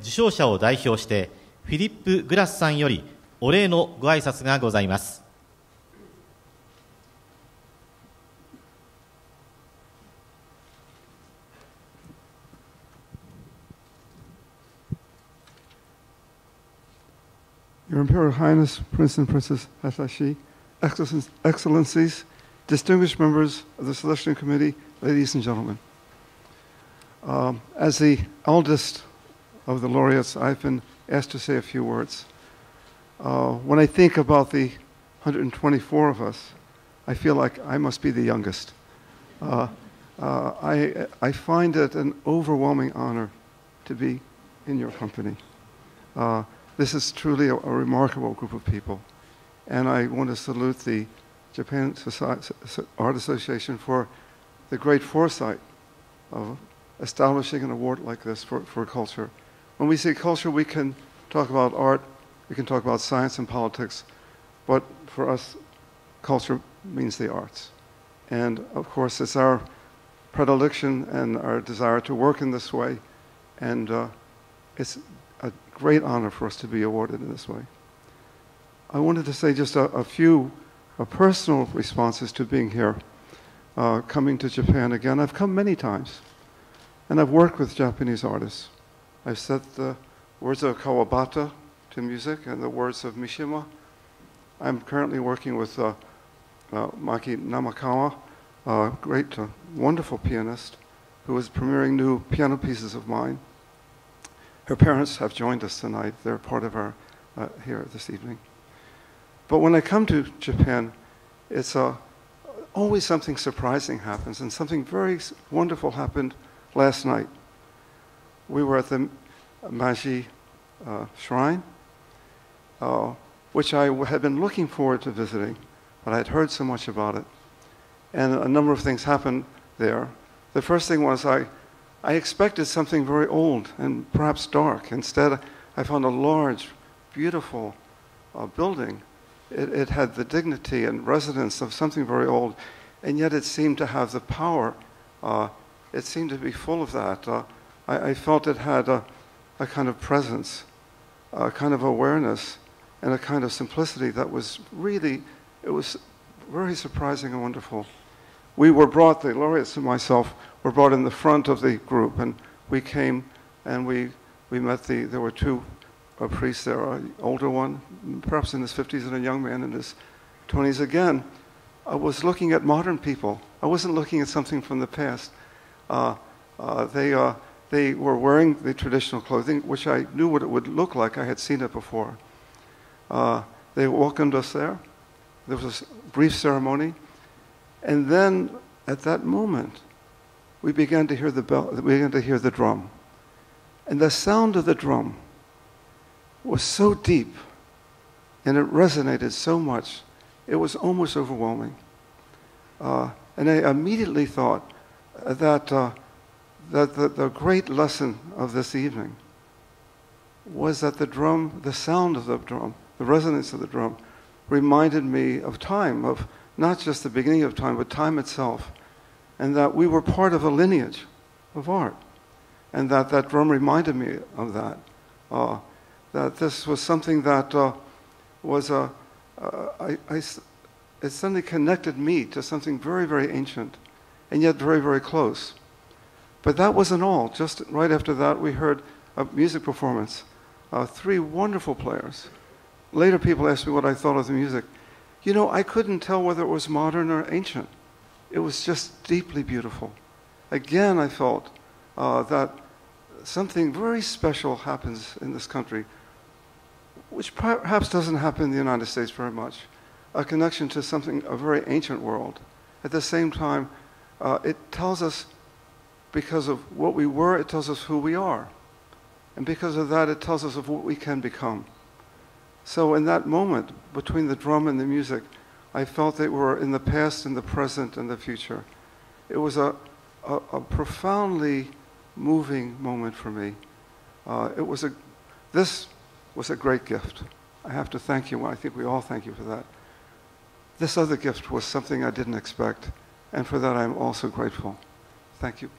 受賞者を代表してフィリップ・グラスさんよりお礼のご挨拶がございます。Your Imperial Highness, Prince and Princess Hatashi, Excellencies, distinguished members of the Selection Committee, ladies and gentlemen. As the eldest of the laureates, I've been asked to say a few words. When I think about the 124 of us, I feel like I must be the youngest. I find it an overwhelming honor to be in your company. This is truly a remarkable group of people, and I want to salute the Japan Art Association for the great foresight of establishing an award like this for culture. When we say culture, we can talk about art, we can talk about science and politics, but for us, culture means the arts. And of course, it's our predilection and our desire to work in this way, and it's a great honor for us to be awarded in this way. I wanted to say just a few personal responses to being here, coming to Japan again. I've come many times, and I've worked with Japanese artists. I've set the words of Kawabata to music and the words of Mishima. I'm currently working with Maki Namakawa, a great, wonderful pianist who is premiering new piano pieces of mine. Her parents have joined us tonight. They're part of our here this evening. But when I come to Japan, it's always something surprising happens, and something very wonderful happened last night. We were at the Maji Shrine, which I had been looking forward to visiting, but I had heard so much about it. And a number of things happened there. The first thing was I expected something very old and perhaps dark. Instead, I found a large, beautiful building. It had the dignity and resonance of something very old, and yet it seemed to have the power. It seemed to be full of that. I felt it had a kind of presence, a kind of awareness, and a kind of simplicity that was really, it was very surprising and wonderful. We were brought, the laureates and myself, were brought in the front of the group, and we came and we met there were two priests there, an older one, perhaps in his 50s, and a young man in his 20s. Again, I was looking at modern people. I wasn't looking at something from the past. They were wearing the traditional clothing, which I knew what it would look like. I had seen it before. They welcomed us there. There was a brief ceremony. And then, at that moment, we began to hear the bell, we began to hear the drum. And the sound of the drum was so deep, and it resonated so much, it was almost overwhelming. And I immediately thought that the great lesson of this evening was that the drum, the sound of the drum, the resonance of the drum, reminded me of time, of not just the beginning of time, but time itself, and that we were part of a lineage of art, and that drum reminded me of that. That this was something that it suddenly connected me to something very, very ancient, and yet very, very close. But that wasn't all. Just right after that, we heard a music performance. Three wonderful players. Later, people asked me what I thought of the music. You know, I couldn't tell whether it was modern or ancient. It was just deeply beautiful. Again, I felt that something very special happens in this country, which perhaps doesn't happen in the United States very much. A connection to something, a very ancient world. At the same time, it tells us, because of what we were, it tells us who we are. And because of that, it tells us of what we can become. So in that moment, between the drum and the music, I felt they were in the past, in the present, and the future. It was a profoundly moving moment for me. This was a great gift. I have to thank you. I think we all thank you for that. This other gift was something I didn't expect, and for that I'm also grateful. Thank you.